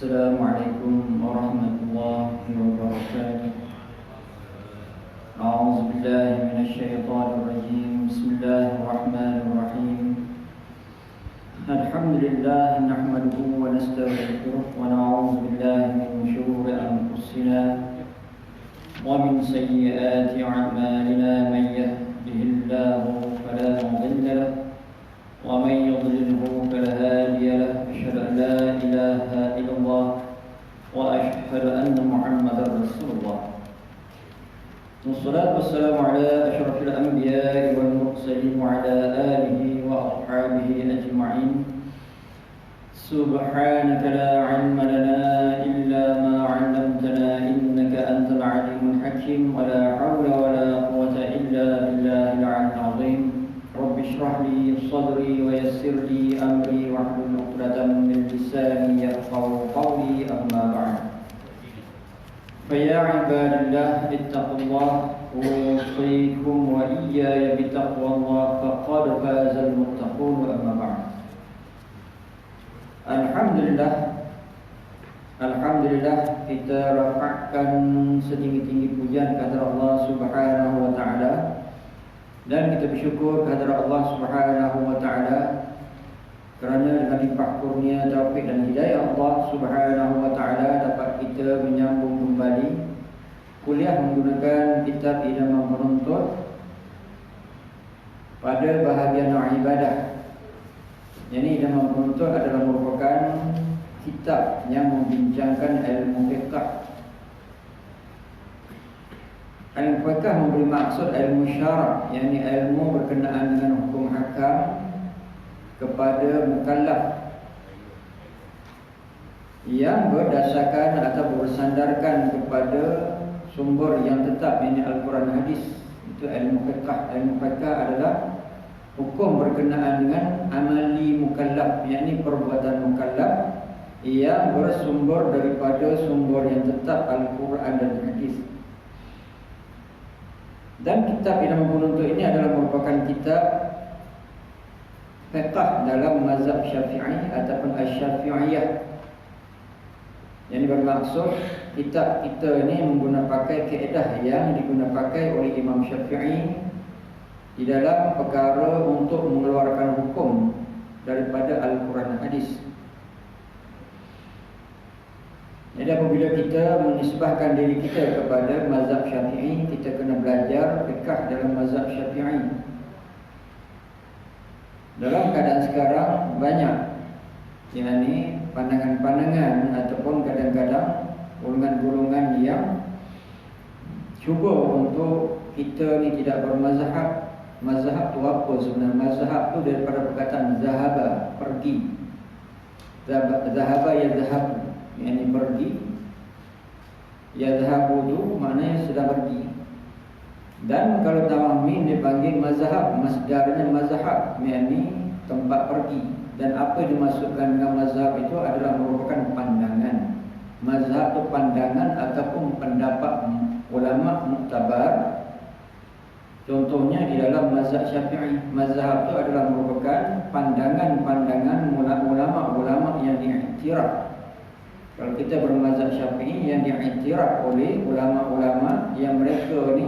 Assalamualaikum warahmatullahi wabarakatuh. A'udzu billahi minasyaitonir rajim. Bismillahirrahmanirrahim. Alhamdulillah nahmaduhu wa nasta'inuhu wa na'udzu billahi min shururi anfusina wa min sayyiati a'malina. Man yahdihillahu fala mudilla lahu ومن يضلله فلا هادي له. أشهد أن لا إله إلا الله وأشهد أن محمدا رسول الله. والصلاة والسلام على أشرف الأنبياء والمرسلين وعلى آله وأصحابه أجمعين. سبحانك لا علم لنا إلا ما علمتنا إنك أنت العليم الحكيم. ولا حول ولا قوة إلا بالله العلي العظيم. رب اشرح لي صدري ويسر لي أمري واحلل عقدة من لساني يفقهوا قولي. أما بعد، فيا عباد الله اتقوا الله وأوصيكم وإياي بتقوى الله فقد فاز المتقون. أما بعد، Alhamdulillah kita rafa'kan setinggi-tinggi pujian kepada Allah Subhanahu wa taala. Dan kita bersyukur kepada Allah Subhanahu wa taala kerana dengan limpah kurnia taufik dan hidayah Allah Subhanahu wa taala dapat kita menyambung kembali kuliah menggunakan kitab Idaman Penuntut pada bahagian ibadah. Yang Idaman Penuntut adalah merupakan kitab yang membincangkan ilmu fiqh. Ilmu fiqh memberi maksud ilmu syarak, yakni ilmu berkenaan dengan hukum hakam kepada mukallaf yang berdasarkan atau bersandarkan kepada sumber yang tetap, yakni Al-Quran hadis. Itu ilmu fiqh. Ilmu fiqh adalah hukum berkenaan dengan amali mukallaf, yakni perbuatan mukallaf yang bersumber daripada sumber yang tetap Al-Quran dan hadis. Dan kitab Idaman Penuntut ini adalah merupakan kitab fiqh dalam mazhab Syafi'i ataupun Asy-Syafi'iyah. Yang bermaksud kitab kita ini menggunakan pakai kaedah yang digunakan pakai oleh Imam Syafi'i di dalam perkara untuk mengeluarkan hukum daripada Al-Quran hadis. Jadi apabila kita menisbahkan diri kita kepada mazhab Syafi'i, kita kena belajar fiqh dalam mazhab Syafi'i. Dalam keadaan sekarang banyak yakni pandangan-pandangan ataupun kadang-kadang golongan-golongan yang cuba untuk kita ni tidak bermazhab. Mazhab tu apa sebenarnya? Mazhab tu daripada perkataan zahaba, pergi. Zahaba yazhabu, yakni pergi. Yazhabu tu maknanya sedang pergi. Dan kalau tawamin dipanggil mazhab, masdarnya mazhab, yakni tempat pergi. Dan apa yang dimasukkan dengan mazhab itu adalah merupakan pandangan. Mazhab tu pandangan ataupun pendapat ulama muktabar. Contohnya di dalam mazhab Syafi'i, mazhab itu adalah merupakan pandangan-pandangan ulama-ulama yang diiktiraf. Kalau kita bermazhab Syafi'i yang diiktiraf oleh ulama-ulama yang mereka ni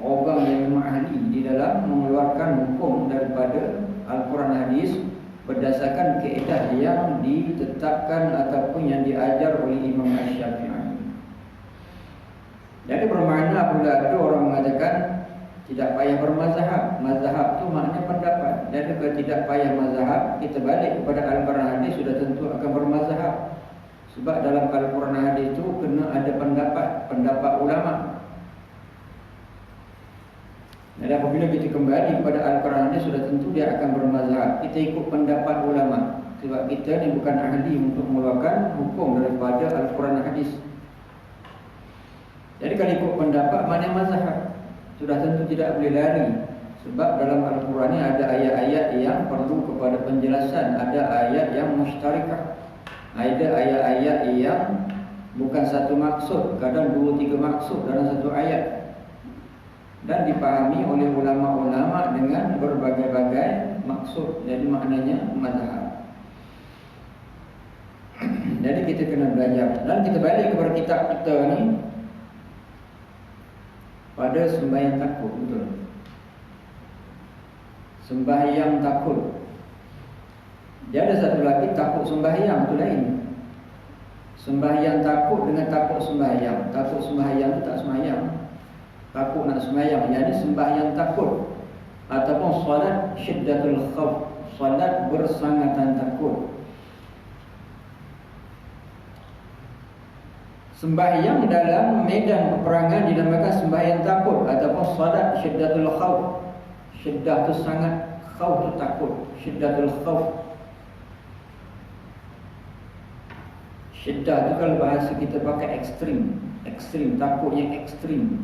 orang yang memang ahli di dalam mengeluarkan hukum daripada Al-Quran hadis berdasarkan kaedah yang ditetapkan ataupun yang diajar oleh Imam Asy-Syafi'i. Jadi bermakna apabila ada orang mengatakan tidak payah bermazhab, mazhab tu maknanya pendapat. Dan kalau tidak payah mazhab, kita balik kepada Al-Quran hadis sudah tentu akan bermazhab. Sebab dalam Al-Quran hadis itu kena ada pendapat ulama. Dan apabila kita kembali kepada Al-Quran hadis sudah tentu dia akan bermazhab. Kita ikut pendapat ulama. Sebab kita ni bukan ahli untuk mengeluarkan hukum daripada Al-Quran hadis. Jadi kalau ikut pendapat mana mazhab, sudah tentu tidak boleh lari. Sebab dalam Al-Quran ni ada ayat-ayat yang perlu kepada penjelasan. Ada ayat yang musytarikah. Ada ayat-ayat yang bukan satu maksud, kadang 2-3 maksud dalam satu ayat. Dan dipahami oleh ulama-ulama dengan berbagai-bagai maksud. Jadi maknanya mazhab. Jadi kita kena belajar. Dan kita balik kepada kitab kita ni pada sembahyang takut, betul. Sembahyang takut. Dia ada satu lagi takut sembahyang, itu lain. Sembahyang takut dengan takut sembahyang. Takut sembahyang itu tak sembahyang. Takut nak sembahyang, jadi sembahyang takut ataupun solat syiddatul khauf, solat bersangatan takut. Sembahyang dalam medan peperangan dinamakan sembahyang takut ataupun solat syiddatul khauf. Syiddah tu sangat, khauf tu takut. Syiddatul khauf. Syiddah tu kalau bahasa kita pakai ekstrim. Ekstrim, takut yang ekstrim.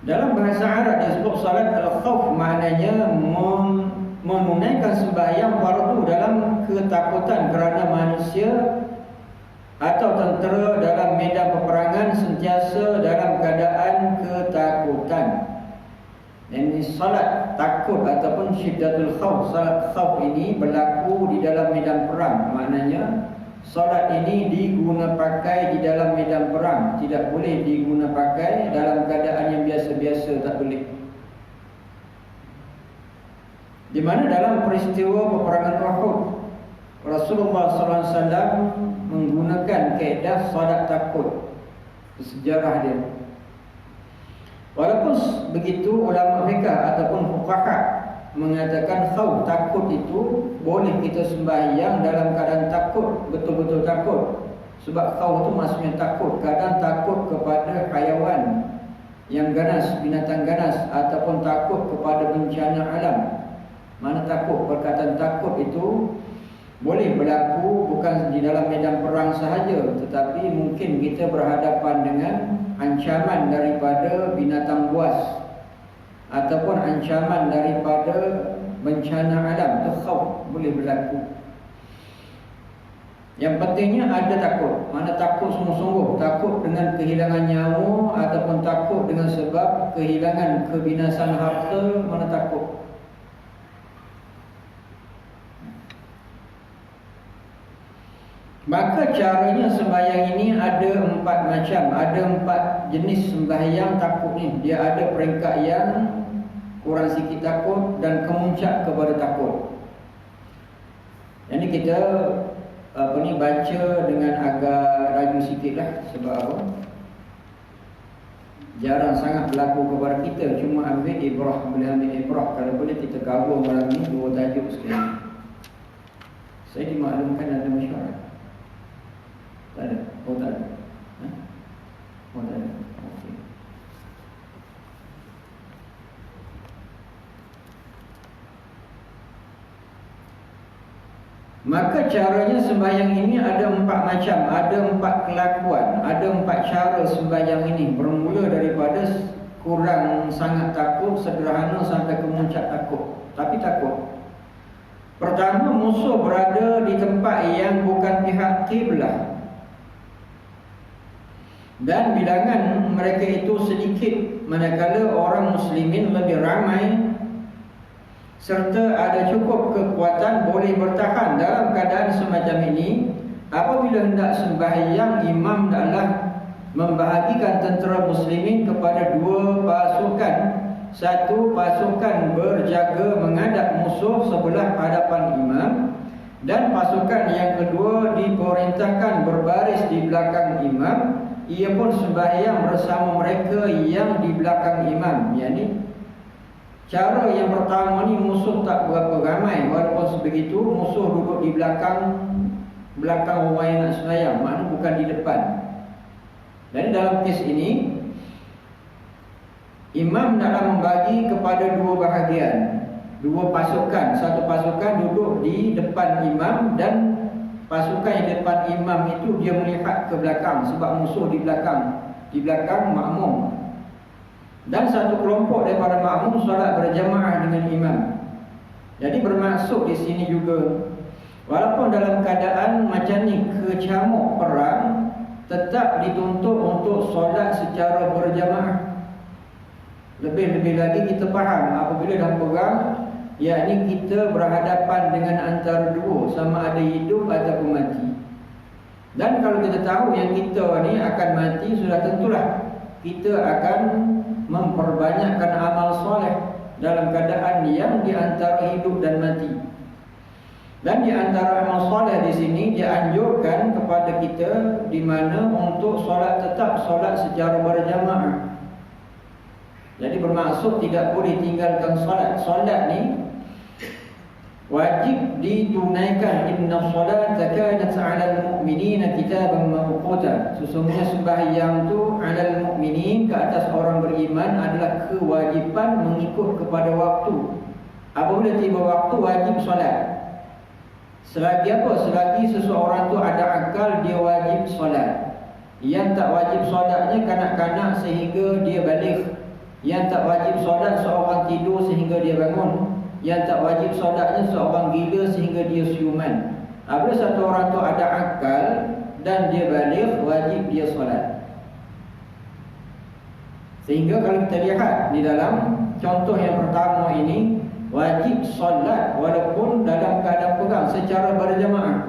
Dalam bahasa Arab disebut salat al-khauf, maknanya menunaikan sembahyang fardu dalam ketakutan kerana manusia atau tentera dalam medan peperangan sentiasa dalam keadaan ketakutan. Ini salat takut ataupun syiddatul khauf. Salat khauf ini berlaku di dalam medan perang. Maknanya solat ini diguna pakai di dalam medan perang, tidak boleh diguna pakai dalam keadaan yang biasa-biasa, tak boleh. Di mana dalam peristiwa peperangan Uhud, Rasulullah SAW menggunakan kaedah solat takut. Sejarah dia. Walaupun begitu, ulama fiqh ataupun fuqaha mengatakan khauf, takut itu boleh kita sembahyang dalam keadaan takut, betul-betul takut. Sebab khauf itu maksudnya takut. Kadang takut kepada haiwan yang ganas, binatang ganas, ataupun takut kepada bencana alam. Mana takut, perkataan takut itu boleh berlaku bukan di dalam medan perang sahaja, tetapi mungkin kita berhadapan dengan ancaman daripada binatang buas ataupun ancaman daripada bencana alam. Itu khauf, boleh berlaku. Yang pentingnya ada takut. Mana takut sungguh-sungguh, takut dengan kehilangan nyawa ataupun takut dengan sebab kehilangan kebinasan harta, mana takut. Maka caranya sembahyang ini ada 4 macam. Ada 4 jenis sembahyang takut ni. Dia ada peringkat yang kurang sikit takut dan kemuncak kepada takut. Jadi kita baca dengan agak raju sikit lah. Sebab apa? Jarang sangat berlaku kepada kita. Cuma ambil ibrah, boleh ambil ibrah. Kalau boleh kita gabung malam ni 2 tajuk sekali. Saya dimaklumkan ada mesyuarat. Tak ada? Oh tak ada? Oh tak ada? Okey. Maka caranya sembahyang ini ada 4 macam. Ada 4 kelakuan. Ada 4 cara sembahyang ini. Bermula daripada kurang sangat takut, sederhana sampai kemuncak takut. Tapi takut. Pertama, musuh berada di tempat yang bukan pihak kiblat. Dan bilangan mereka itu sedikit, manakala orang muslimin lebih ramai, serta ada cukup kekuatan boleh bertahan. Dalam keadaan semacam ini, apabila hendak sembahyang, imam adalah membahagikan tentera muslimin kepada 2 pasukan. Satu pasukan berjaga menghadap musuh sebelah hadapan imam, dan pasukan yang kedua diperintahkan berbaris di belakang imam. Ia pun sembahyang bersama mereka yang di belakang imam. Yani cara yang pertama ni musuh tak berapa ramai. Walaupun sebegitu, musuh duduk di belakang orang yang nak sembahyang, maknanya bukan di depan. Dan dalam kes ini, imam naklah membagi kepada 2 bahagian, 2 pasukan. Satu pasukan duduk di depan imam, dan pasukan yang depan imam itu dia melihat ke belakang sebab musuh di belakang makmum. Dan satu kelompok daripada makmum solat berjamaah dengan imam. Jadi bermaksud di sini juga, walaupun dalam keadaan macam ni kecamuk perang, tetap dituntut untuk solat secara berjamaah. Lebih-lebih lagi kita faham apabila dah perang, yakni kita berhadapan dengan antara dua, sama ada hidup ataupun mati. Dan kalau kita tahu yang kita ni akan mati, sudah tentulah kita akan memperbanyakkan amal soleh dalam keadaan yang di antara hidup dan mati. Dan di antara amal soleh di sini dianjurkan kepada kita di mana untuk solat, tetap solat secara berjamaah. Jadi bermaksud tidak boleh tinggalkan solat. Solat ni wajib ditunaikan. Inna solata kanat 'alal mu'minina kitaban mawquta. Sesungguhnya sembahyang tu 'alal mu'minin, ke atas orang beriman, adalah kewajipan mengikut kepada waktu. Apabila tiba waktu, wajib solat. Selagi apa? Selagi seseorang tu ada akal, dia wajib solat. Yang tak wajib solatnya kanak-kanak sehingga dia balik. Yang tak wajib solat seorang tidur sehingga dia bangun. Yang tak wajib solatnya seorang gila sehingga dia siuman. Apabila satu orang tu ada akal dan dia balik, wajib dia solat. Sehingga kalau kita lihat di dalam contoh yang pertama ini, wajib solat walaupun dalam keadaan pegang secara berjamaah.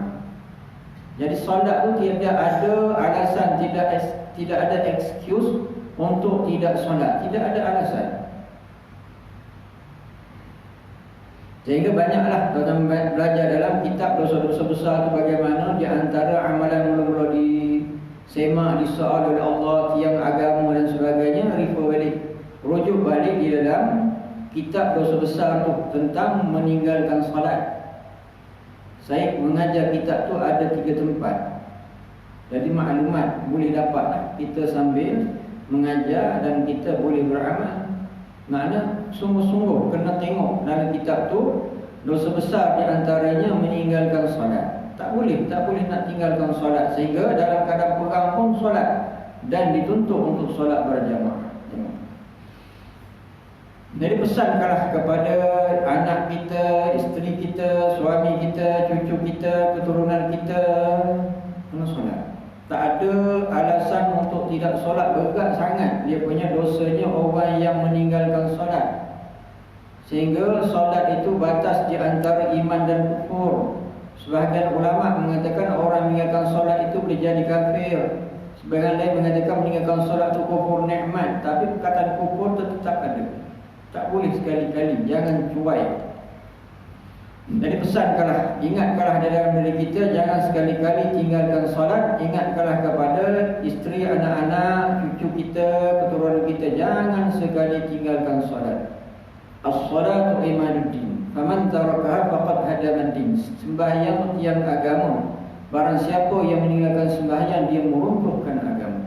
Jadi solat tu tidak ada alasan, tidak ada excuse untuk tidak solat, tidak ada alasan. Sehingga banyaklah tuan-tuan belajar dalam kitab dosa-dosa besar itu bagaimana di antara amalan mula-mula disemak, disoal oleh Allah, tiang agama dan sebagainya, refer balik, rujuk balik di dalam kitab dosa besar tu tentang meninggalkan salat. Saya mengajar kitab tu ada 3 tempat. Jadi maklumat boleh dapat kita sambil mengajar dan kita boleh beramal. Makna sungguh-sungguh kena tengok dalam kitab tu dosa besar di antaranya meninggalkan salat. Tak boleh nak tinggalkan solat. Sehingga dalam keadaan pegang pun solat, dan dituntut untuk solat berjamaah. Jadi pesankanlah kepada anak kita, isteri kita, suami kita, cucu kita, keturunan kita, kena solat. Tak ada alasan untuk tidak solat. Berat sangat dia punya dosanya orang yang meninggalkan solat. Sehingga solat itu batas di antara iman dan kufur. Sebahagian ulama mengatakan orang meninggalkan solat itu boleh jadi kafir. Sebahagian lain mengatakan meninggalkan solat itu kufur nikmat. Tapi perkataan kufur itu tetap ada. Tak boleh sekali-kali, jangan cuai. Jadi pesankanlah, ingatkanlah dalam diri kita, jangan sekali-kali tinggalkan solat. Ingatkanlah kepada isteri, anak-anak, cucu kita, keturunan kita, jangan sekali tinggalkan solat. As-salatu imanuddin, faman tarakaha faqad hadama ad-din. Sembahyang tiang agama. Barang siapa yang meninggalkan sembahyang, dia meruntuhkan agama.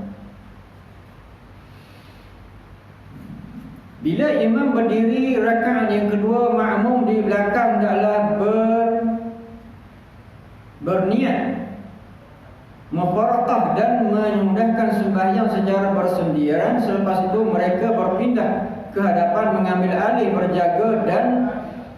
Bila imam berdiri rakaat yang kedua, makmum di belakang adalah berniat mufaraqah dan memudahkan sembahyang secara bersendirian. Selepas itu mereka berpindah ke hadapan mengambil alih berjaga, dan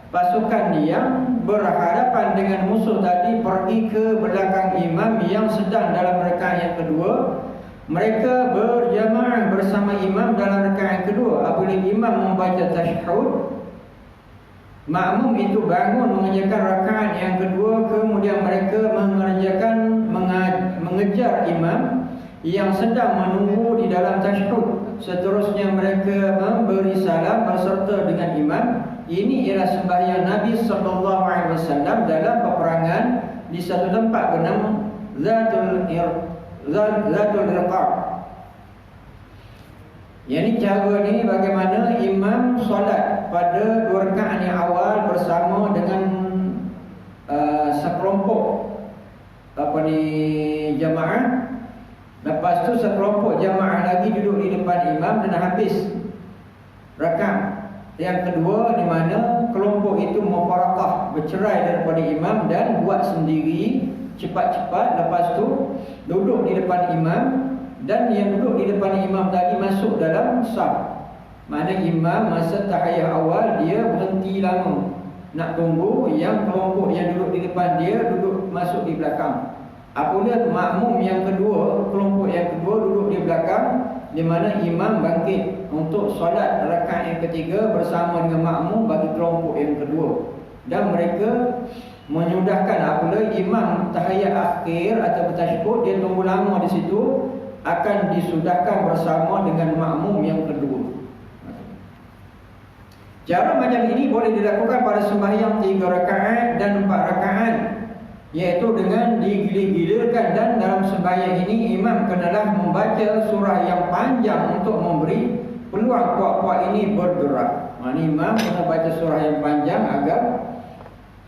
pasukan yang berhadapan dengan musuh tadi pergi ke belakang imam yang sedang dalam rakaat yang kedua. Mereka berjamaah bersama imam dalam rakaat kedua. Apabila imam membaca tasyahud, makmum itu bangun mengerjakan rakaat yang kedua. Kemudian mereka mengejar imam yang sedang menunggu di dalam tasyahud. Seterusnya mereka memberi salam berserta dengan imam. Ini ialah sembahyang Nabi SAW dalam peperangan di satu tempat bernama Zatul Riqab. Yang ini cara ni bagaimana imam solat pada 2 rakaat yang awal bersama dengan sekelompok jamaah. Lepas tu sekelompok jamaah lagi duduk di depan imam dan habis rakaat yang kedua, di mana kelompok itu mufaraqah, bercerai daripada imam dan buat sendiri cepat-cepat. Lepas tu duduk di depan imam, dan yang duduk di depan imam tadi masuk dalam saf. Mana imam masa tahiyat awal dia berhenti lama, nak tunggu yang kelompok yang duduk di depan dia duduk masuk di belakang. Apabila makmum yang kedua, kelompok yang kedua duduk di belakang, di mana imam bangkit untuk solat rakaat yang ketiga bersama dengan makmum bagi kelompok yang kedua, dan mereka menyudahkan apabila imam tahiyat akhir atau tasyahud, dia tunggu lama di situ, akan disudahkan bersama dengan makmum yang kedua. Cara macam ini boleh dilakukan pada sembahyang 3 rakaat dan 4 rakaat, iaitu dengan digilir-gilirkan, dan dalam sembahyang ini imam kenalah membaca surah yang panjang untuk memberi peluang puak-puak ini bergerak. Imam kena baca surah yang panjang agar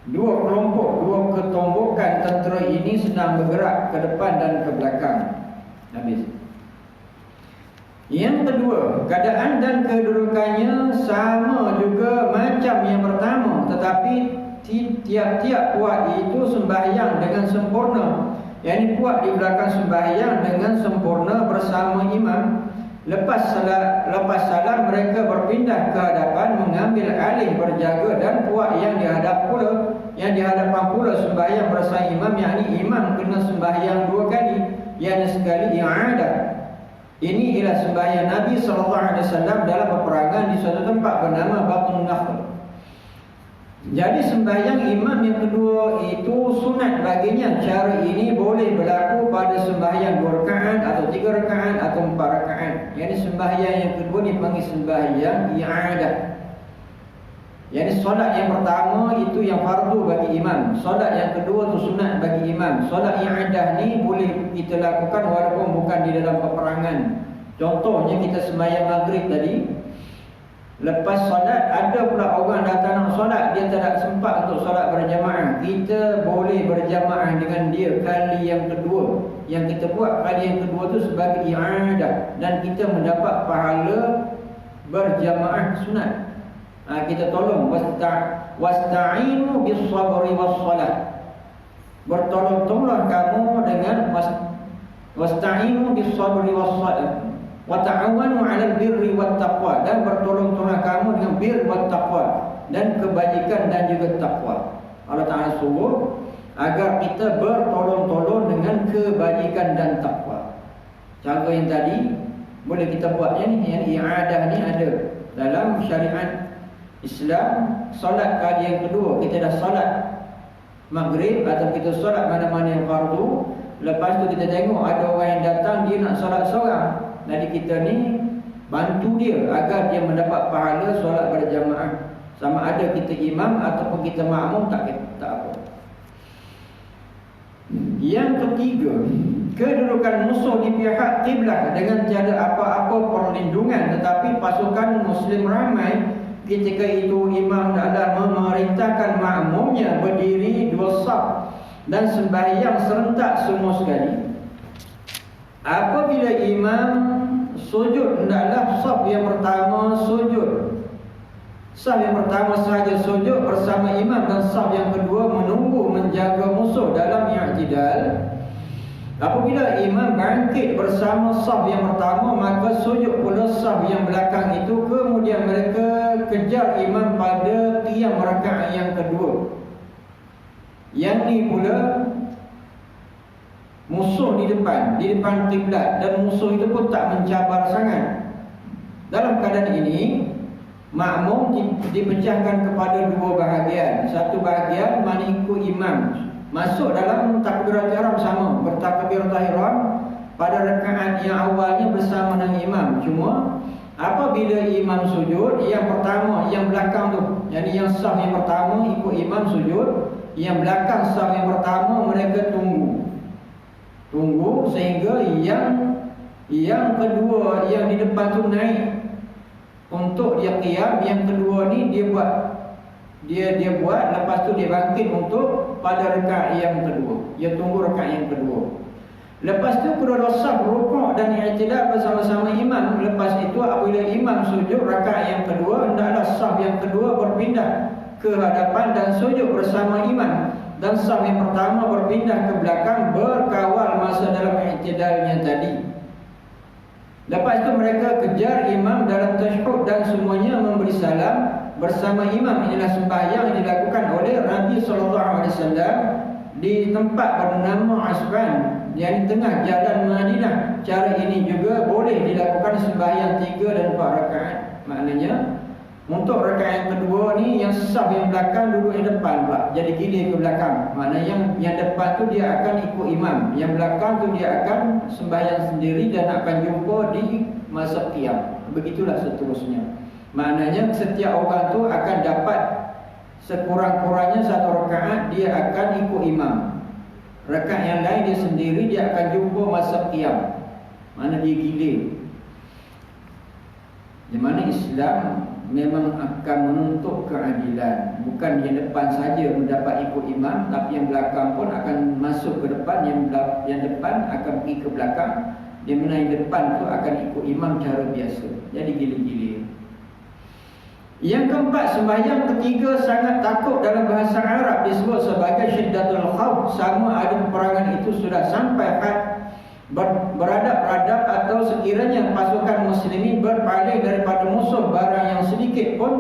dua kelompok, dua ketombokan tentera ini sedang bergerak ke depan dan ke belakang. Habis. Yang kedua, keadaan dan kedudukannya sama juga macam yang pertama, tetapi tiap-tiap puak itu sembahyang dengan sempurna. Yang ini puak di belakang sembahyang dengan sempurna bersama imam. Lepas salam mereka berpindah ke hadapan mengambil alih berjaga, dan puak yang dihadapan pula sembahyang bersama imam, yakni imam kena sembahyang 2 kali, yang sekali i'adah. Ini ialah sembahyang Nabi SAW dalam peperangan di suatu tempat bernama Batun Nakhl. Jadi sembahyang imam yang kedua itu sunat baginya. Cara ini boleh berlaku pada sembahyang 2 rakaat atau 3 rakaat atau 4 rakaat. Jadi sembahyang yang kedua dipanggil sembahyang i'adah. Jadi solat yang pertama itu yang fardu bagi imam, solat yang kedua itu sunat bagi imam. Solat i'adah ni boleh kita lakukan walaupun bukan di dalam peperangan. Contohnya kita sembahyang maghrib tadi, lepas solat ada pula orang datang nak solat, dia tak sempat untuk solat berjamaah, kita boleh berjamaah dengan dia kali yang kedua. Yang kita buat kali yang kedua tu sebagai i'adah, dan kita mendapat pahala berjamaah sunat. Kita tolong wasta'inu bis-sabri was-salat. Bertolong-tolonglah kamu dengan wasta'inu bis-sabri was-salat wa ta'awanu 'alal birri wat-taqwa, dan bertolong-tolonglah kamu dengan bir wat-taqwa, dan kebajikan dan juga takwa. Allah Taala suruh agar kita bertolong-tolong dengan kebajikan dan takwa. Cara yang tadi boleh kita buatnya ni, yang i'adah ni ada dalam syariat Islam. Solat kali yang kedua, kita dah solat maghrib atau kita solat mana-mana yang fardu, lepas tu kita tengok ada orang yang datang, dia nak solat seorang, jadi kita ni bantu dia agar dia mendapat pahala solat berjamaah, sama ada kita imam ataupun kita makmum, tak apa. Yang ketiga, kedudukan musuh di pihak kiblat dengan tiada apa-apa perlindungan, tetapi pasukan muslim ramai. Ketika itu imam adalah memerintahkan makmumnya berdiri 2 saf dan sembahyang serentak semua sekali. Apabila imam sujud, hendaklah saf yang pertama sujud. Saf yang pertama sahaja sujud bersama imam, dan saf yang kedua menunggu menjaga musuh dalam i'tidal. Apabila imam bangkit bersama saf yang pertama, maka sujud pula saf yang belakang itu, kemudian mereka kejar imam pada qiyam rakaat yang kedua. Yang ni pula musuh di depan kiblat, dan musuh itu pun tak mencabar sangat. Dalam keadaan ini, makmum dipecahkan kepada 2 bahagian. Satu bahagian mana ikut imam, masuk dalam takbiratul ihram sama, bertakbiratul ihram pada rakaat yang awalnya bersama dengan imam. Cuma apabila imam sujud, yang pertama, yang belakang tu, jadi yang saf yang pertama ikut imam sujud, yang belakang saf yang pertama mereka tunggu sehingga yang kedua yang di depan tu naik untuk dia qiyam. Yang kedua ni dia buat, lepas tu dia bangkit untuk pada rakaat yang kedua. Dia tunggu rakaat yang kedua. Lepas tu kedua saf rukuk dan i'tidal bersama-sama imam. Lepas itu apabila imam sujud rakaat yang kedua, hendaklah saf yang kedua berpindah ke hadapan dan sujud bersama imam, dan saf yang pertama berpindah ke belakang berkawal masa dalam i'tidalnya tadi. Lepas itu mereka kejar imam dalam tasyahud dan semuanya memberi salam bersama imam. Inilah sembahyang yang dilakukan oleh Nabi SAW di tempat bernama Asfan yang di tengah jalan Madinah. Cara ini juga boleh dilakukan sembahyang 3 dan 4 rakaat. Maknanya untuk rakaat yang kedua ni, yang saf yang belakang duduk yang depan pula, jadi gilir ke belakang. Maknanya yang depan tu dia akan ikut imam, yang belakang tu dia akan sembahyang sendiri dan akan jumpa di masa qiyam. Begitulah seterusnya. Maknanya setiap orang tu akan dapat sekurang-kurangnya 1 rakaat, dia akan ikut imam. Rakaat yang lain dia sendiri, dia akan jumpa masa qiyam. Mana dia gilir. Di mana Islam memang akan menuntut keadilan. Bukan yang depan saja mendapat ikut imam, tapi yang belakang pun akan masuk ke depan, yang depan akan pergi ke belakang. Di mana yang depan tu akan ikut imam cara biasa. Jadi gilir-gilir. Yang keempat, sembahyang ketiga sangat takut dalam bahasa Arab disebut sebagai syiddatul khawf. Sama ada peperangan itu sudah sampai had beradab-adab atau sekiranya pasukan muslimin berpaling daripada musuh barang yang sedikit pun,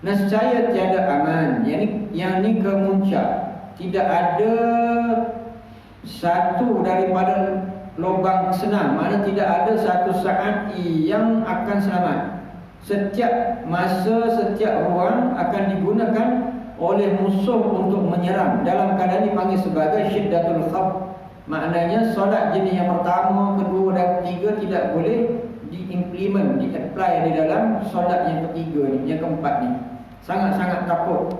nescaya tiada aman. Yang ni kemuncak. Tidak ada satu daripada lubang senang. Mana tidak ada satu saat yang akan selamat. Setiap masa, setiap ruang akan digunakan oleh musuh untuk menyerang. Dalam keadaan dipanggil sebagai syiddatul khawf. Maknanya solat jenis yang pertama, kedua dan ketiga tidak boleh diimplement, di-apply di dalam solat yang ketiga ni, yang keempat ni. Sangat-sangat takut.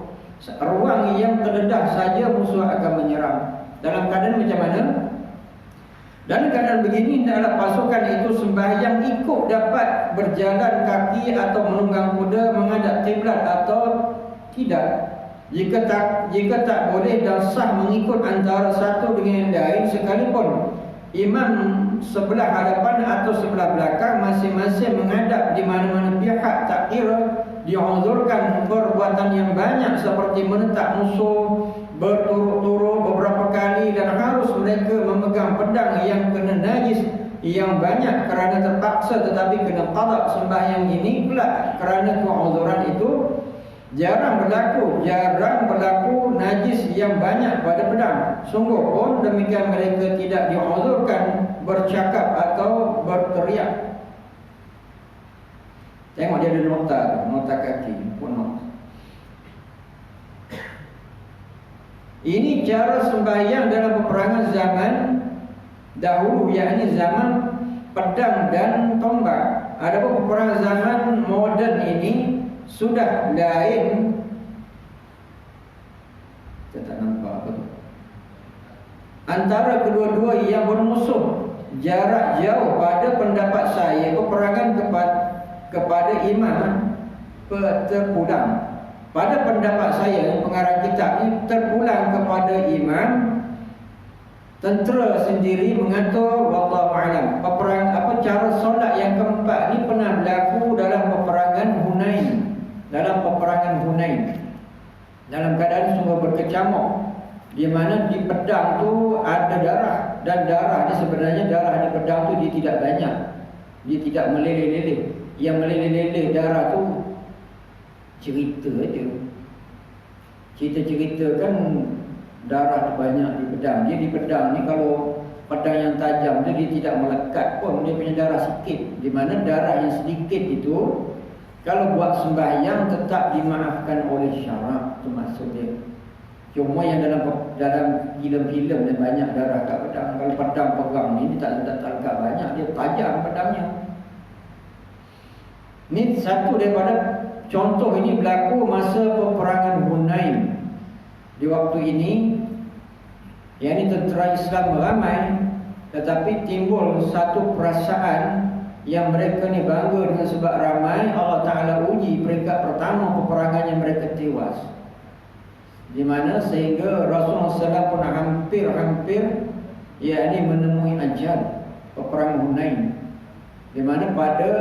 Ruang yang terdedah saja musuh akan menyerang. Dalam keadaan macam mana? Dalam keadaan begini, hendaklah pasukan itu sembahyang ikut dapat berjalan kaki atau menunggang kuda menghadap kiblat atau tidak. Jika tak boleh dan sah mengikut antara satu dengan yang lain sekalipun, imam sebelah hadapan atau sebelah belakang masing-masing menghadap di mana-mana pihak, tak kira diuzurkan perbuatan yang banyak seperti menentang musuh berturut-turut beberapa kali dan harus mereka memegang pedang yang kena najis yang banyak kerana terpaksa tetapi kena qada sembahyang ini pula kerana keuzuran itu. Jarang berlaku najis yang banyak pada pedang. Sungguh pun demikian mereka tidak diuzurkan bercakap atau berteriak. Tengok dia ada nota kaki pun. Ini cara sembahyang dalam peperangan zaman dahulu, yakni zaman pedang dan tombak. Adapun peperangan zaman moden ini sudah lain. Kita tak nampak apa tu. Antara kedua-dua yang bermusuh jarak jauh. Pada pendapat saya, peperangan kepada imam terpulang. Pada pendapat saya, pengarang kitab ini terpulang kepada imam. Tentera sendiri mengatur, wallahu a'lam. Peperangan cara solat yang keempat ni pernah berlaku dalam peperangan Hunain. Dalam keadaan sungguh berkecamuk, di mana di pedang tu ada darah, dan darah ni sebenarnya darah di pedang tu dia tidak banyak, dia tidak meleleh-leleh. Yang meleleh-leleh darah tu cerita aja. Cerita kan darah tu banyak di pedang. Dia di pedang ni kalau pedang yang tajam tu dia tidak melekat pun, dia punya darah sikit. Di mana darah yang sedikit itu kalau buat sembahyang tetap dimaafkan oleh syarak. Itu maksud dia. Cuma yang dalam filem-filem dia banyak darah kat pedang. Kalau pedang pegang ni tak lekat banyak, dia tajam pedangnya. Ini satu daripada contoh. Ini berlaku masa peperangan Hunain. Di waktu ini, yang ini tentera Islam ramai, tetapi timbul satu perasaan yang mereka ni bangga dengan sebab ramai. Allah Ta'ala uji peringkat pertama peperangannya mereka tewas. Di mana sehingga Rasulullah SAW pun hampir yakni menemui ajal peperangan Hunain. Di mana pada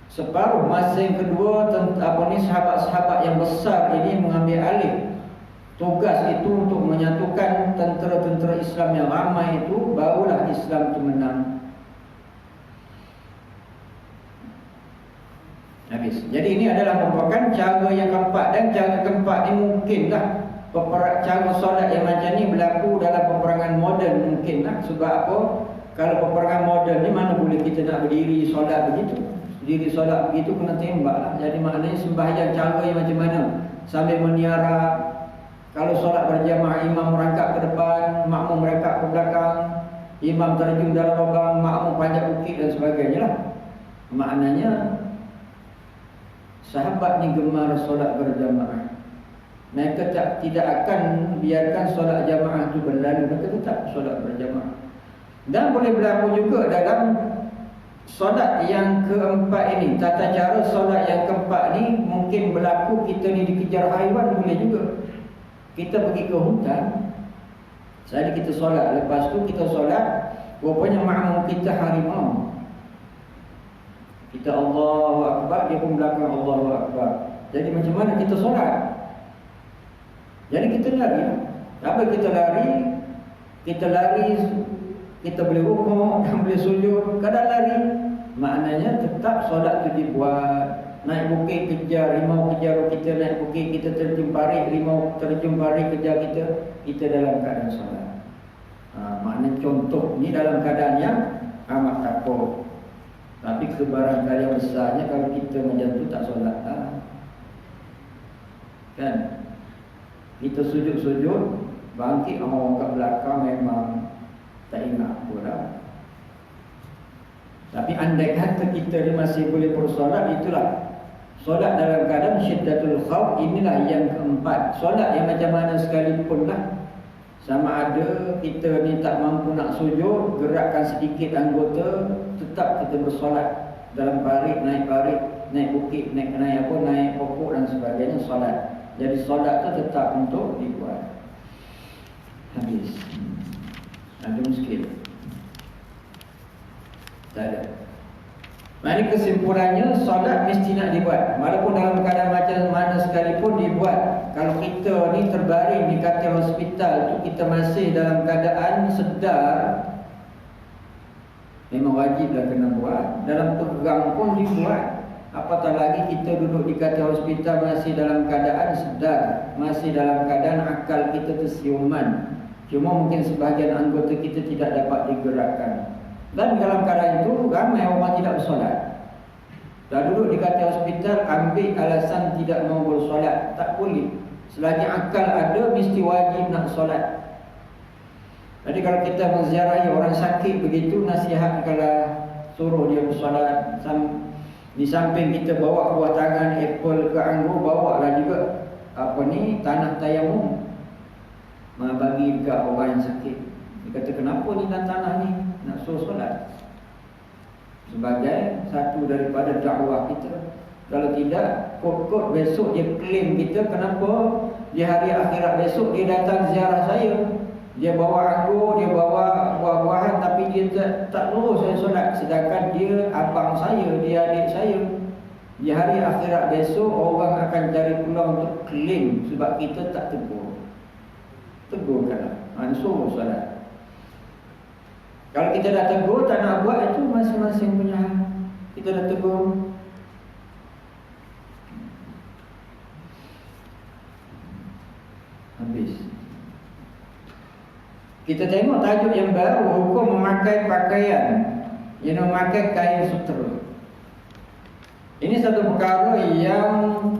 separuh masa yang kedua, sahabat-sahabat yang besar ini mengambil alih tugas itu untuk menyatukan tentera-tentera Islam yang ramai itu. Barulah Islam itu menang. Habis. Jadi ini adalah merupakan cara yang keempat. Dan cara keempat ini mungkinlah cara solat yang macam ni berlaku dalam peperangan moden mungkin lah. Sebab apa? Kalau peperangan moden ni mana boleh kita nak berdiri solat begitu. Berdiri solat begitu kena tembak lah. Jadi maknanya sembahyang cara yang macam mana? Sambil meniarap. Kalau solat berjamaah, imam merangkak ke depan, makmum merangkak ke belakang, imam terjun dalam lubang, makmum panjat bukit dan sebagainya lah. Maknanya sahabat ni gemar solat berjamaah. Mereka tidak akan biarkan solat jamaah itu berlalu. Mereka tetap solat berjamaah. Dan boleh berlaku juga dalam solat yang keempat ini. Tata cara solat yang keempat ni mungkin berlaku kita ni dikejar haiwan, boleh juga. Kita pergi ke hutan, jadi kita solat. Lepas tu kita solat, rupanya makmum kita harimau. Kita Allahu Akbar, dia pun belakang Allahu Akbar. Jadi macam mana kita solat? Jadi kita lari. Apa kita lari? Kita lari, kita boleh rukuk dan boleh sujud. Kadang lari, maknanya tetap solat tu dibuat. Naik bukit kejar, rimau kejar kita naik bukit, kita terjun parit, rimau terjun parit kejar kita, kita dalam keadaan solat. Maknanya contoh ni dalam keadaan yang amat takut. Tapi kebarangkalian yang besarnya kalau kita macam tu tak solat lah. Kan? Kita sujud-sujud, bangkit orang kat belakang memang tak ingat pula. Tapi andai kata kita ni masih boleh bersolat, itulah solat dalam keadaan syiddatul khauf. Inilah yang keempat. Solat yang macam mana sekalipun lah, sama ada kita ni tak mampu nak sujud, gerakkan sedikit anggota, tetap kita bersolat dalam parit, naik bukit, naik pokok dan sebagainya, solat. Jadi solat tu tetap untuk dibuat. Habis. Ada muskil? Tak ada. Mari kesimpulannya, solat mesti nak dibuat. Walaupun dalam keadaan macam mana sekalipun dibuat. Kalau kita ni terbaring di katil hospital tu, kita masih dalam keadaan sedar, memang wajiblah kena buat. Dalam pegang pun dibuat. Apatah lagi kita duduk di katil hospital masih dalam keadaan sedar, masih dalam keadaan akal kita tersiuman. Cuma mungkin sebahagian anggota kita tidak dapat digerakkan. Dan dalam keadaan itu ramai orang tidak bersolat. Dah duduk di katil hospital, ambil alasan tidak mau bersolat, tak boleh. Selagi akal ada, mesti wajib nak solat. Jadi kalau kita menziarahi orang sakit begitu, nasihatkanlah, suruh dia bersolat. Di samping kita bawa buah tangan, apple ke anggur, bawa lah juga tanah tayamum, bagi dekat orang yang sakit. Dia kata, kenapa ni tanah ni nak suruh solat? Sebagai satu daripada dakwah kita. Kalau tidak, kot-kot besok dia claim kita, kenapa di hari akhirat besok dia datang ziarah saya, dia bawa anggur, dia bawa buah-buahan, tapi dia tak suruh saya solat. Sedangkan dia abang saya, dia adik saya. Di hari akhirat besok orang akan cari peluang untuk claim sebab kita tak tegur. Tegurkanlah, suruh solat. Kalau kita dah tegur tak nak buat, itu masing-masing punya. Kita dah tegur. Habis. Kita tengok tajuk yang baru, hukum memakai pakaian yang memakai kain sutera. Ini satu perkara yang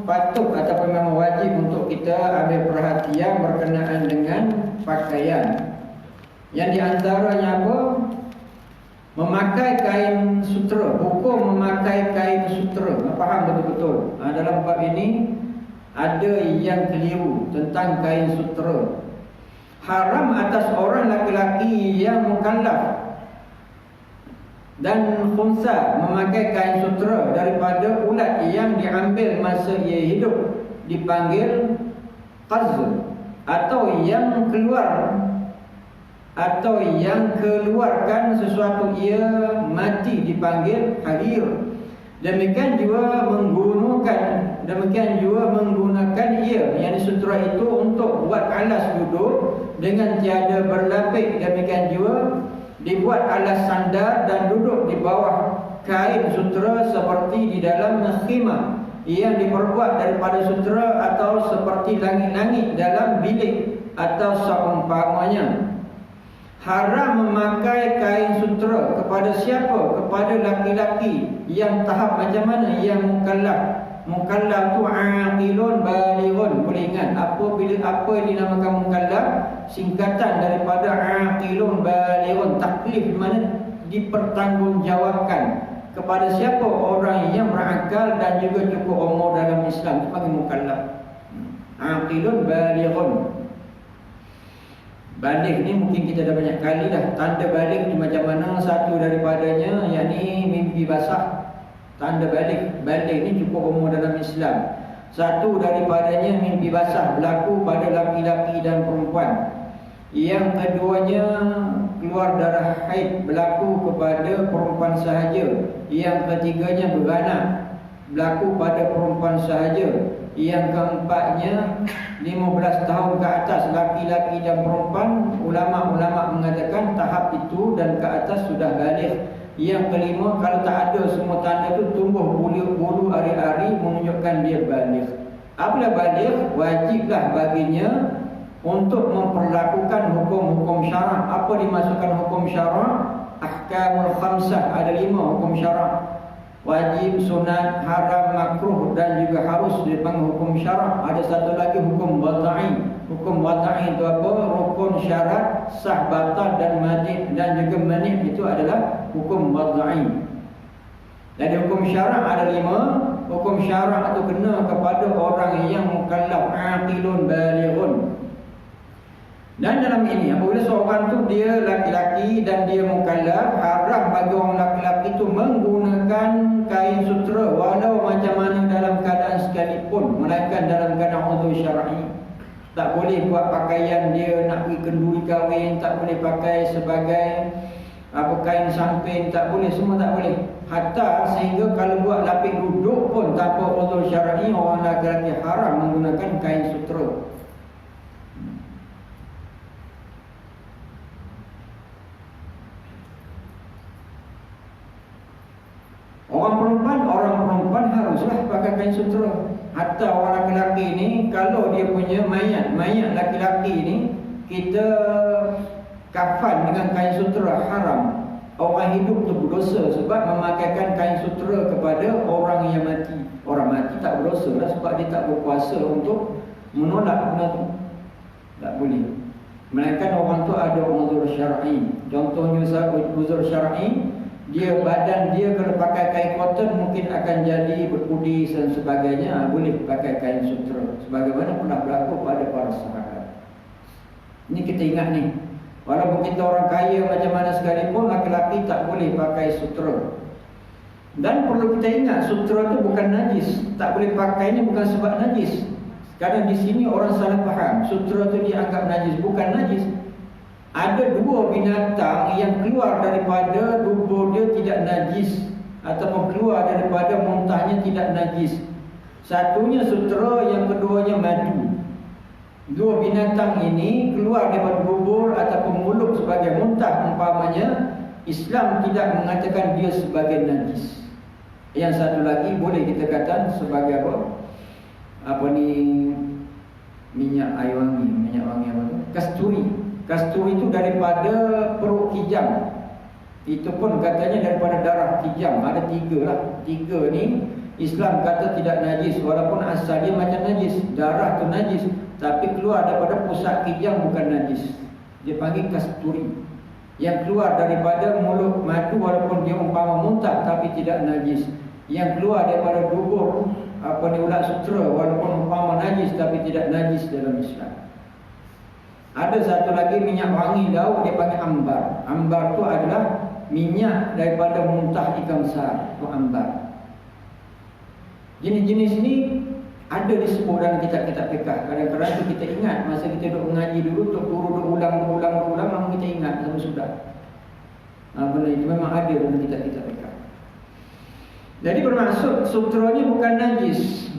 patut ataupun memang wajib untuk kita ambil perhatian berkenaan dengan pakaian. Yang diantaranya apa? Memakai kain sutera. Hukum memakai kain sutera. Faham betul-betul. Dalam bab ini ada yang keliru tentang kain sutera. Haram atas orang laki-laki yang mukallaf dan khunsa memakai kain sutera daripada ulat yang diambil masa ia hidup, dipanggil qazz, atau yang keluarkan sesuatu ia mati, dipanggil harir. Demikian juga menggunakan ia, yang sutera itu untuk buat alas duduk dengan tiada berlapik. Demikian juga dibuat alas sandar dan duduk di bawah kain sutera seperti di dalam khimah yang diperbuat daripada sutera atau seperti seperti langit-langit dalam bilik atau seumpamanya. Haram memakai kain sutera kepada siapa? Kepada laki-laki yang tahap macam mana? Yang mukallaf. Mukallaf tu aqilun balighun. Boleh ingat apa yang dinamakan mukallaf? Singkatan daripada aqilun balighun. Taklif mana? Dipertanggungjawabkan. Kepada siapa? Orang yang berakal dan juga cukup umur dalam Islam. Itu panggil mukallaf. Aqilun balighun. Balik ni mungkin kita dah banyak kali dah. Tanda balik ni macam mana? Satu daripadanya yakni mimpi basah. Tanda balik. Balik ni cukup umur dalam Islam. Satu daripadanya mimpi basah berlaku pada laki-laki dan perempuan. Yang keduanya keluar darah haid berlaku kepada perempuan sahaja. Yang ketiganya beranak berlaku pada perempuan sahaja. Yang keempatnya 15 tahun ke atas laki-laki dan perempuan. Ulama-ulama mengatakan tahap itu dan ke atas sudah baligh. Yang kelima, kalau tak ada semua tanda itu tumbuh bulu ari-ari menunjukkan dia baligh. Apabila baligh, wajiblah baginya untuk memperlakukan hukum-hukum syarak. Apa dimasukkan hukum syarak? Ahkamul khamsah, ada 5 hukum syarak. Wajib, sunat, haram, makruh dan juga harus dipanggil hukum syarak. Ada satu lagi hukum wadai. Hukum wadai itu apa? Rukun syarat, sah, batal dan manit dan juga manit itu adalah hukum wadai. Jadi hukum syarak ada 5. Hukum syarak itu kena kepada orang yang mukallaf aqilun balighun. Dan dalam ini apabila seorang tu dia laki-laki dan dia mukallaf, haram bagi orang laki-laki itu menggunakan kain sutera walau macam mana dalam keadaan sekalipun, melainkan dalam keadaan uzur syar'i. Tak boleh buat pakaian dia nak pergi kenduri kahwin, tak boleh pakai sebagai kain samping, tak boleh, semua tak boleh. Hatta sehingga kalau buat lapik duduk pun tanpa uzur syar'i, orang laki-laki haram menggunakan kain sutera. Orang perempuan haruslah pakai kain sutera. Hatta orang lelaki ni, kalau dia punya mayat laki-laki ni kita kafan dengan kain sutera, haram. Orang hidup tu berdosa sebab memakaikan kain sutera kepada orang yang mati. Orang mati tak berdosa lah sebab dia tak berkuasa untuk menolak benda tu. Tak boleh. Melainkan orang tu ada uzur syar'i. Contohnya uzur syar'i, dia badan dia kalau pakai kain cotton mungkin akan jadi berpudis dan sebagainya, boleh pakai kain sutera sebagaimana pernah berlaku pada para sahabat. Ini kita ingat ni, walaupun kita orang kaya macam mana sekalipun, laki-laki tak boleh pakai sutera. Dan perlu kita ingat, sutera tu bukan najis. Tak boleh pakai ni bukan sebab najis. Kadang di sini orang salah faham, sutera tu dianggap najis. Bukan najis. Ada 2 binatang yang keluar daripada dubur dia tidak najis, ataupun keluar daripada muntahnya tidak najis. Satunya sutera, yang keduanya madu. 2 binatang ini keluar daripada dubur ataupun mulut sebagai muntah umpamanya, Islam tidak mengatakan dia sebagai najis. Yang satu lagi boleh kita katakan sebagai apa ni, minyak air wangi, apa tu? Kasturi. Kasturi itu daripada perut kijang. Itu pun katanya daripada darah kijang. Ada 3 lah. 3 ni Islam kata tidak najis, walaupun asal dia macam najis. Darah tu najis, tapi keluar daripada pusat kijang bukan najis. Dia panggil kasturi. Yang keluar daripada mulut madu walaupun dia umpama muntah tapi tidak najis. Yang keluar daripada dubur ulat sutera walaupun umpama najis tapi tidak najis dalam Islam. Ada satu lagi minyak wangi daun, dia panggil ambar. Ambar tu adalah minyak daripada muntah ikan besar, tu ambar. Jenis-jenis ni ada disebut dalam kitab-kitab fiqh. Kadang-kadang tu kita ingat masa kita duduk mengaji dulu, tu guru ulang, lama kita ingat sampai sudah. Benda ini memang ada dalam kitab-kitab fiqh. Jadi bermaksud sutera ni bukan najis.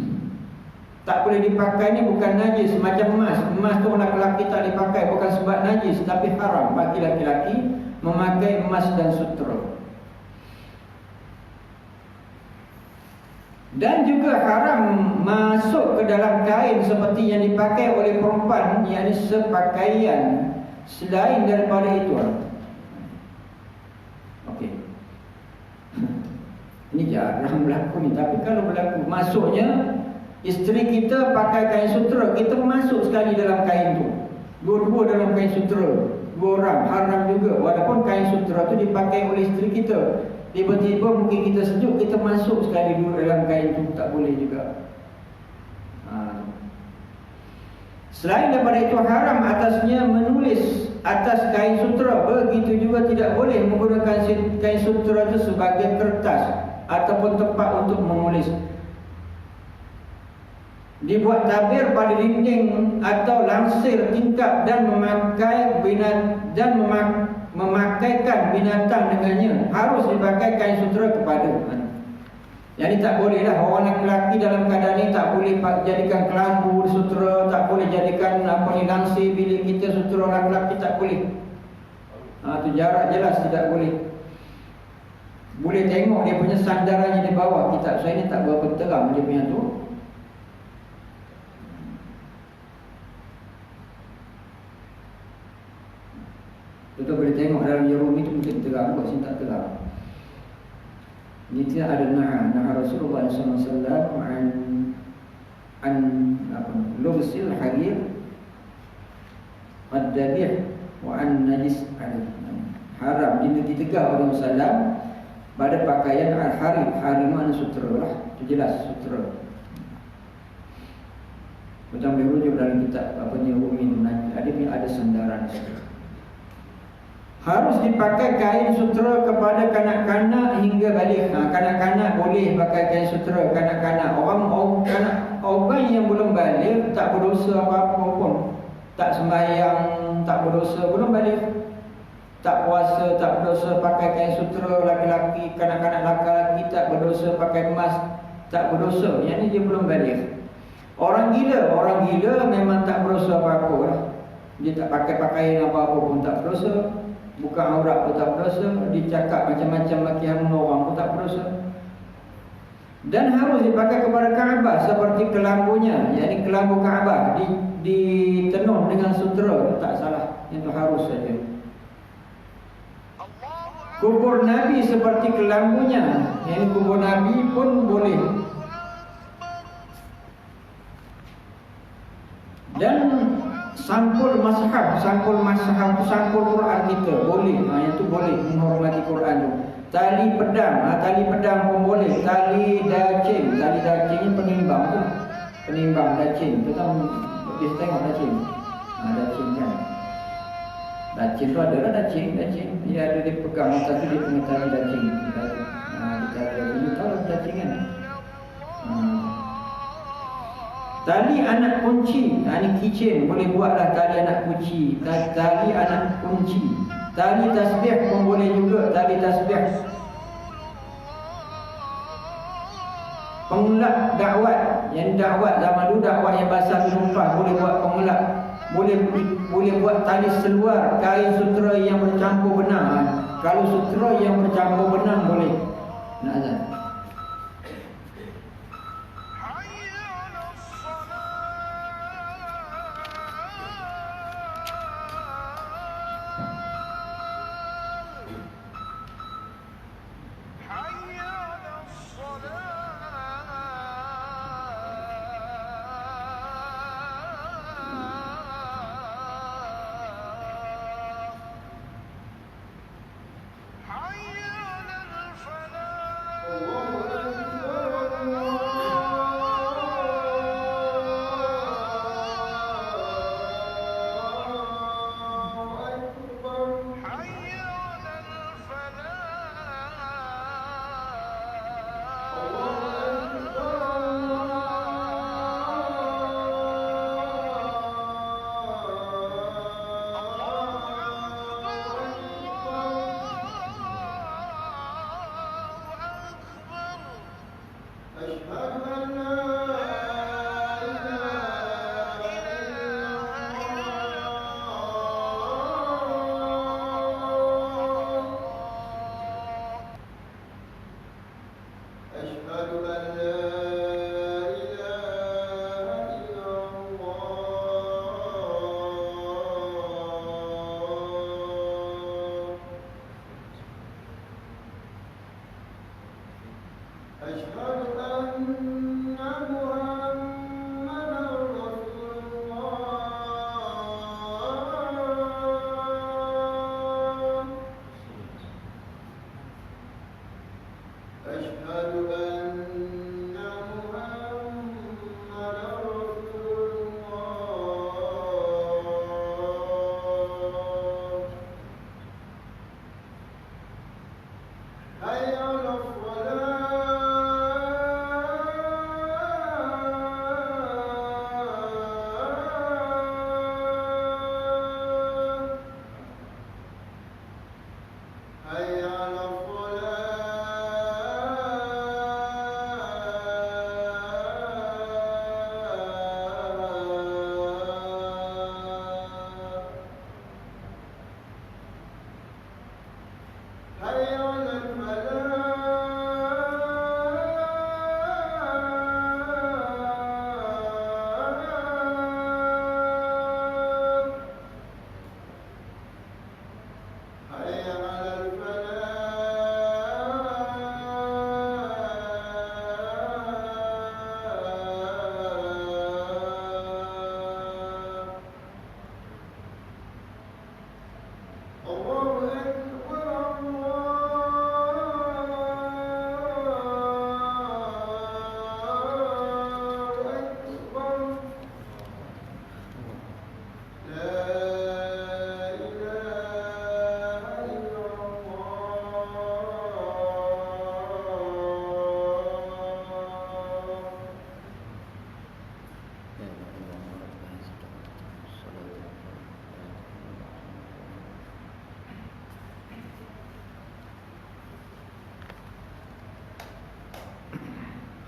Tak boleh dipakai ni bukan najis. Macam emas. Emas tu laki-laki tak dipakai bukan sebab najis, tapi haram bagi laki-laki memakai emas dan sutera. Dan juga haram masuk ke dalam kain seperti yang dipakai oleh perempuan, yakni sepakaian selain daripada itu. Okey. Ini jarang berlaku ni, tapi kalau berlaku, maksudnya isteri kita pakai kain sutera, kita masuk sekali dalam kain tu. Dua-dua dalam kain sutera, dua orang, haram juga. Walaupun kain sutera tu dipakai oleh isteri kita, tiba-tiba mungkin kita sejuk, kita masuk sekali dulu dalam kain tu, tak boleh juga. Selain daripada itu, haram atasnya menulis atas kain sutera. Begitu juga tidak boleh menggunakan kain sutera itu sebagai kertas ataupun tempat untuk menulis. Dibuat tabir pada dinding atau langsir tingkap dan memakaikan binatang dengannya. Harus dipakai kain sutera kepada. Jadi tak boleh lah orang lelaki dalam keadaan ni tak boleh jadikan kelambu sutera, tak boleh jadikan langsir bilik kita sutera lelaki, tak boleh. Tu jarak jelas tidak boleh. Boleh tengok dia punya sandarannya di bawah. Kitab saya ni tak berapa terang dia punya tu. Kita boleh tengok dalam Yerumi tu mungkin terang, buat sini tak terang. Ini tidak ada nah Rasulullah SAW an lubsil harir ad-dabih wa an najis haram ditegak oleh Rasulullah pada pakaian al-harir. Harir mana sutera lah, itu jelas sutera. Macam dia rujuk dalam kitab apa ni, Yerumi ada sandaran. Harus dipakai kain sutera kepada kanak-kanak hingga balik. Kanak-kanak boleh pakai kain sutera. Kanak-kanak, orang yang belum balik tak berdosa apa-apa pun. Tak sembahyang, tak berdosa, belum balik. Tak puasa, tak berdosa pakai kain sutera. Laki-laki, kanak-kanak laki-laki tak berdosa pakai emas, tak berdosa. Yang ni dia belum balik. Orang gila memang tak berdosa apa-apa lah. Dia tak pakai pakaian apa-apa pun tak berdosa. Bukan aurat pun tak berdosa. Dicakap macam-macam makian orang pun tak berdosa. Dan harus dipakai kepada Kaabah seperti kelambunya, yakni kelambu Kaabah ditenun dengan sutera, itu tak salah. Itu harus saja. Kubur Nabi seperti kelambunya, yakni kubur Nabi pun boleh. Dan sampul mashaf, sampul Quran kita boleh. Yang tu boleh menghormati Quran tu. Tali pedang pun boleh. Tali dacing ni penimbang tu. Penimbang dacing. Kita bisa tengok dacing. Dacing kan. Dacing tu adalah dacing. Dia ada dia pegang atas tu, dia punya tali dacing. Kita tahu dacing kan. Tali anak kunci, ini keychain, boleh buatlah tali anak kunci. Tali anak kunci. Tali tasbih pun boleh juga, tali tasbih. Pengelak dakwat, yang dakwat zaman dulu, dakwat yang basah tumpah, boleh buat pengelak. Boleh buat tali seluar, kain sutera yang bercampur benang. Kalau sutera yang bercampur benang boleh. Nak azan.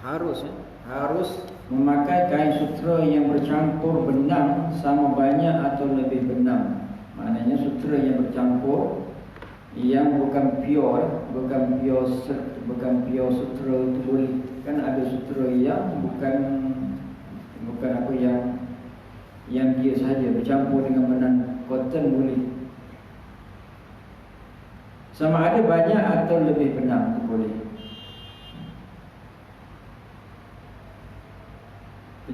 harus memakai kain sutera yang bercampur benang sama banyak atau lebih benang. Maknanya sutera yang bercampur, yang bukan pure sutera itu boleh. Kan ada sutera yang bukan apa yang dia sahaja bercampur dengan benang cotton boleh. Sama ada banyak atau lebih benang itu boleh.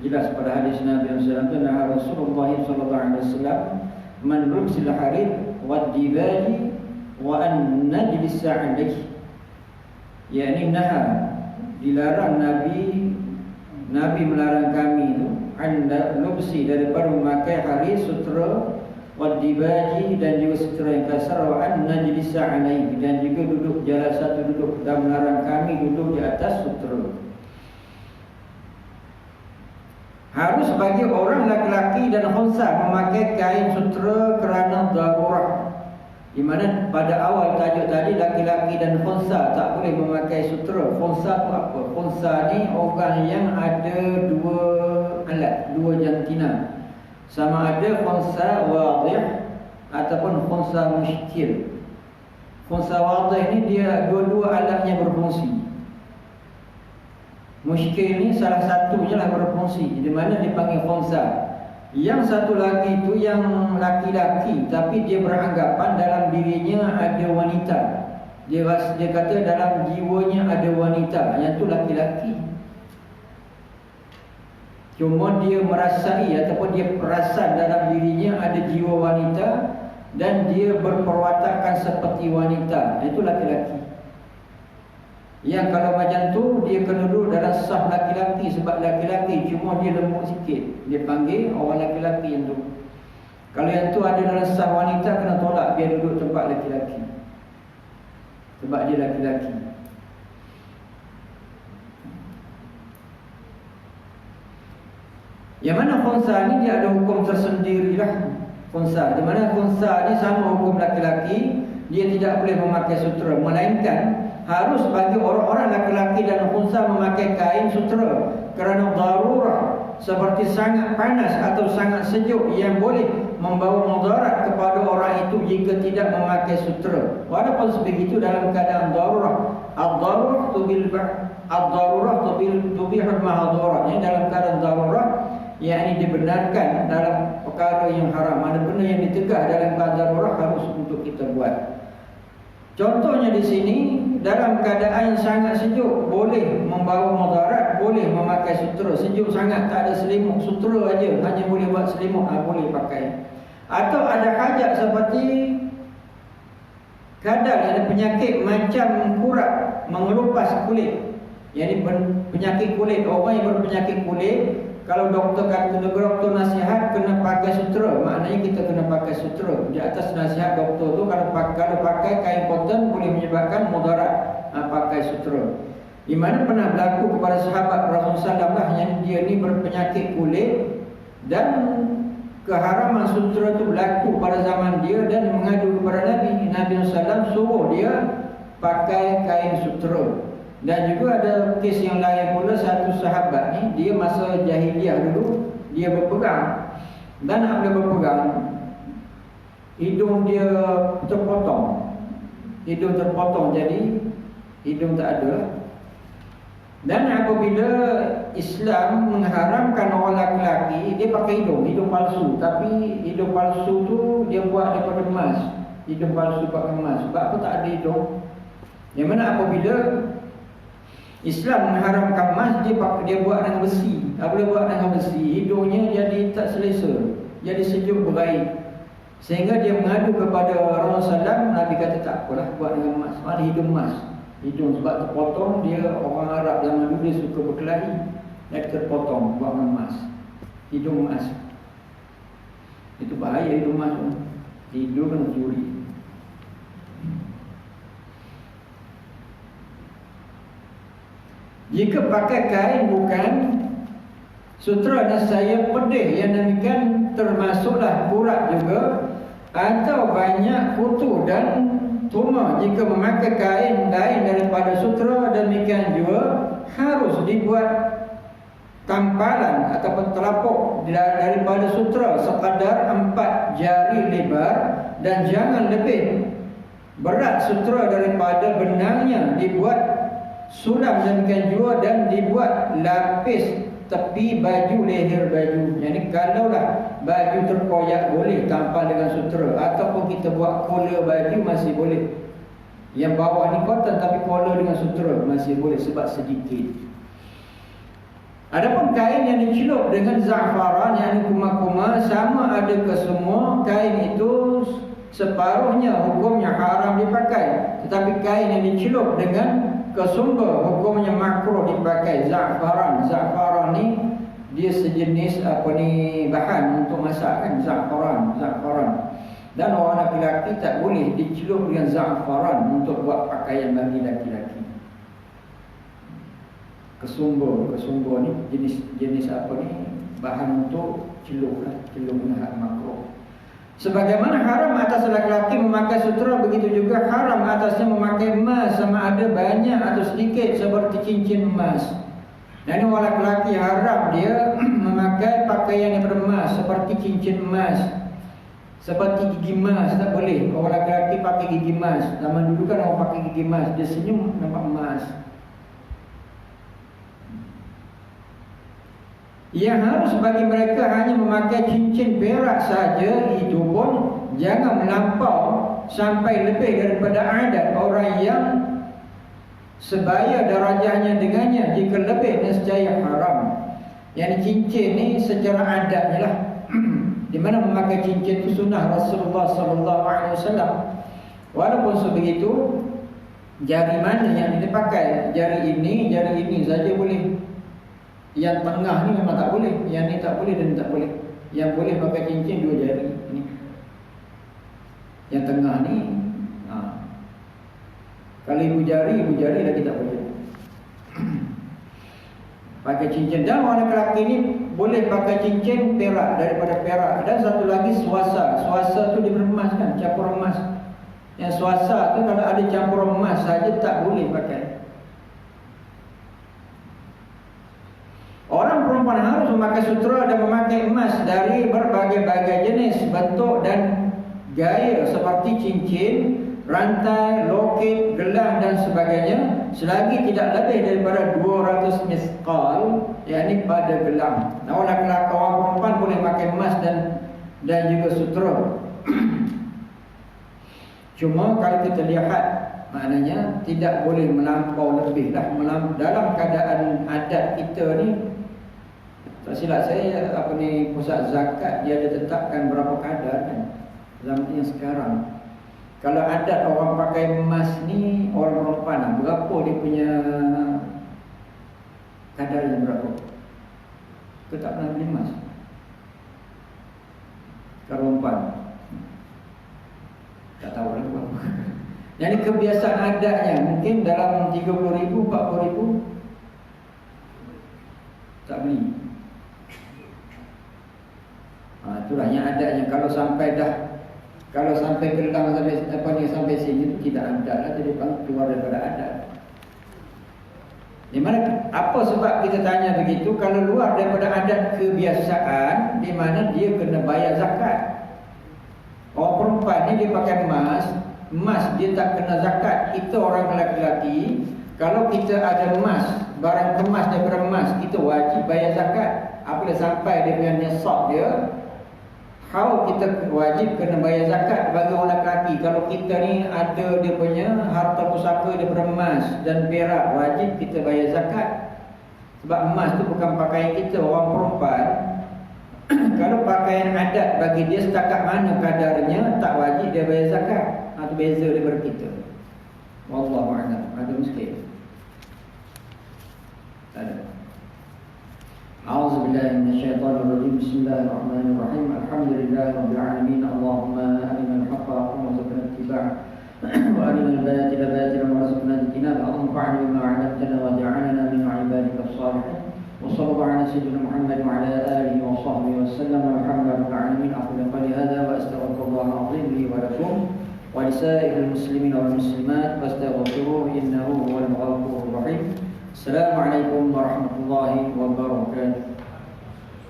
Jelas pada hadis Nabi sallallahu alaihi wasallam, Rasulullah sallallahu alaihi wasallam man rumsil harir wa dibali wa an najlis alaihi, yakni dilarang Nabi melarang kami itu anda lubsi daripada memakai harir sutera wa dibaji dan juga sutera yang kasar wa an najlis alaihi, dan juga duduk jalan satu duduk, dan melarang kami duduk di atas sutera. Harus bagi orang laki-laki dan khunsa memakai kain sutera kerana darurah. Di mana pada awal tajuk tadi laki-laki dan khunsa tak boleh memakai sutera. Khunsa tu apa? Khunsa ni orang yang ada dua alat, dua jantina. Sama ada khunsa wadih ataupun khunsa musykil. Khunsa wadih ni dia dua-dua alatnya berfungsi. Musykil ni salah satunya lah berfungsi, di mana dipanggil khunsa. Yang satu lagi itu yang laki-laki, tapi dia beranggapan dalam dirinya ada wanita. Dia kata dalam jiwanya ada wanita, yang tu laki-laki. Cuma dia merasai ataupun dia perasan dalam dirinya ada jiwa wanita dan dia berperwatakan seperti wanita, itu laki-laki. Yang kalau macam tu dia kena duduk dalam saf laki-laki, sebab laki-laki cuma dia lembut sikit, dia panggil orang laki-laki yang tu. Kalau yang tu ada dalam saf wanita, kena tolak, dia duduk tempat laki-laki, sebab dia laki-laki. Yang mana khunsa ni dia ada hukum tersendirilah. Khunsa, di mana khunsa ni sama hukum laki-laki, dia tidak boleh memakai sutera, melainkan harus bagi orang-orang laki-laki dan khunsa memakai kain sutera kerana darurah, seperti sangat panas atau sangat sejuk yang boleh membawa mudarat kepada orang itu jika tidak memakai sutera. Walaupun sebegitu dalam keadaan darurah, ad-darurah tubihul mahdhurat. Ini dalam keadaan darurah, yakni dibenarkan dalam perkara yang haram. Mana benda yang ditegah dalam keadaan darurah harus untuk kita buat. Contohnya di sini, dalam keadaan yang sangat sejuk boleh membawa mudarat, boleh memakai sutera. Sejuk sangat, tak ada selimut, sutera aja, hanya boleh buat selimut, boleh pakai. Atau ada hajat seperti kadang ada penyakit macam kurat, mengelupas kulit. Yang penyakit kulit, orang yang berpenyakit kulit, kalau doktor nasihat kena pakai sutera, maknanya kita kena pakai sutera. Di atas nasihat doktor tu, kalau pakai kain cotton boleh menyebabkan mudarat, pakai sutera. Di mana pernah berlaku kepada sahabat Rasulullah SAW yang dia ni berpenyakit kulit, dan keharaman sutera tu berlaku pada zaman dia, dan mengadu kepada Nabi SAW suruh dia pakai kain sutera. Dan juga ada kes yang lain pula, satu sahabat ni dia masa jahiliah dulu dia berperang, dan apabila berperang hidung dia terpotong. Hidung terpotong, jadi hidung tak ada. Dan apabila Islam mengharamkan orang lelaki dia pakai hidung palsu, tapi hidung palsu tu dia buat daripada emas. Hidung palsu pakai emas, sebab apa tak ada hidung. Yang mana apabila Islam mengharamkan emas, dia buat dengan besi. Apabila buat dengan besi, hidungnya jadi tak selesa, jadi sejuk berair. Sehingga dia mengadu kepada Rasulullah SAW. Nabi kata tak apalah, buat dengan emas. Mana hidung emas? Hidung sebab terpotong, dia orang Arab zaman dulu dia suka berkelahi, dia terpotong, buat dengan emas. Hidung emas. Itu bahaya hidung emas tu. Hidung kena curi. Jika pakai kain bukan sutera dan saya pedih yang demikian, termasuklah kurat juga, atau banyak kutu dan tuma. Jika memakai kain lain daripada sutera, demikian juga harus dibuat tampalan ataupun telapuk daripada sutera sekadar 4 jari lebar, dan jangan lebih berat sutera daripada benangnya. Dibuat sulam demikian juga, dan dibuat lapis tepi baju, leher baju. Jadi kalaulah baju terkoyak boleh tampal dengan sutera, ataupun kita buat collar baju masih boleh. Yang bawah ni cotton tapi collar dengan sutera masih boleh sebab sedikit. Adapun kain yang dicelup dengan za'faran, yang kuma-kuma, sama ada ke semua. Kain itu separuhnya hukumnya haram dipakai, tetapi kain yang dicelup dengan kesumber hukumnya makruh dipakai. Za'faran ni dia sejenis bahan untuk masak kan, za'faran. Dan orang lelaki tak boleh dicelup dengan za'faran untuk buat pakaian bagi lelaki. Kesumber ni jenis bahan untuk celup makruh. Sebagaimana haram atas lelaki memakai sutera, begitu juga haram atasnya memakai emas, sama ada banyak atau sedikit, seperti cincin emas. Dan orang lelaki haram dia memakai pakaian yang beremas, seperti cincin emas, seperti gigi emas, tak boleh. Orang lelaki pakai gigi emas. Zaman dulu kan orang pakai gigi emas, dia senyum nampak emas. Yang harus bagi mereka hanya memakai cincin perak saja, itu pun jangan melampau sampai lebih daripada adat orang yang sebaya darajahnya dengannya. Jika lebih, nescaya haram. Yang cincin ni secara adatnya lah di mana memakai cincin itu sunnah Rasulullah SAW. Walaupun sebegitu, jari mana yang dipakai? Jari ini saja boleh. Yang tengah ni memang tak boleh. Yang ni tak boleh dan tak boleh. Yang boleh pakai cincin 2 jari ni. Yang tengah ni kalau ibu jari lagi tak boleh pakai cincin. Dan orang lelaki ni boleh pakai cincin perak, daripada perak. Dan satu lagi swasa tu dia beremas kan, campur emas. Yang swasa tu kalau ada campur emas saja tak boleh pakai. Orang perempuan harus memakai sutera dan memakai emas dari berbagai-bagai jenis, bentuk dan gaya, seperti cincin, rantai, loket, gelang dan sebagainya, selagi tidak lebih daripada 200 misqal, yakni pada gelang. Nah, orang perempuan boleh pakai emas dan juga sutera. Cuma kalau kita lihat, maknanya tidak boleh melampau lebih lah. Dalam keadaan adat kita ni, tak silap saya, pusat zakat dia ada tetapkan berapa kadar kan, zaman yang sekarang. Kalau adat orang pakai emas ni, orang perempuan berapa dia punya kadarnya berapa? Kita tak pernah beli emas kalau perempuan, tak tahu lah berapa. Jadi kebiasaan adatnya mungkin dalam 30,000, 40,000 tak beli. Itulah yang adanya. Kalau sampai gelang sampai sini itu tidak ada lah, jadi keluar daripada adat. Di mana apa sebab kita tanya begitu? Kalau luar daripada adat kebiasaan, di mana dia kena bayar zakat. Orang perempuan ni dia pakai emas dia tak kena zakat. Kita orang lelaki, kalau kita ada emas, barang kemas daripada emas, kita wajib bayar zakat. Apabila sampai dia punya nisab dia, kita wajib kena bayar zakat bagi orang lelaki. Kalau kita ni ada dia punya harta pusaka daripada emas dan perak, wajib kita bayar zakat. Sebab emas tu bukan pakaian kita. Orang perempuan kalau pakaian adat bagi dia setakat mana kadarnya, tak wajib dia bayar zakat. Itu beza daripada kita. Wallahu a'lam. Ada miskin? Ada. أعوذ بالله من الشيطان الرجيم. بسم الله الرحمن الرحيم. الحمد لله رب العالمين. اللهم أرنا الحق حقا وارزقنا اتباعه وأرنا الباطل باطلا وارزقنا اجتنابه. اللهم انفعنا بما علمتنا واجعلنا من عبادك الصالحين. وصلى الله على سيدنا محمد وعلى آله وصحبه وسلم. الحمد لله رب العالمين. أقول قولي هذا وأستغفر الله العظيم لي ولكم ولسائر المسلمين والمسلمات فاستغفروه إنه هو الغفور الرحيم. Assalamualaikum warahmatullahi wabarakatuh.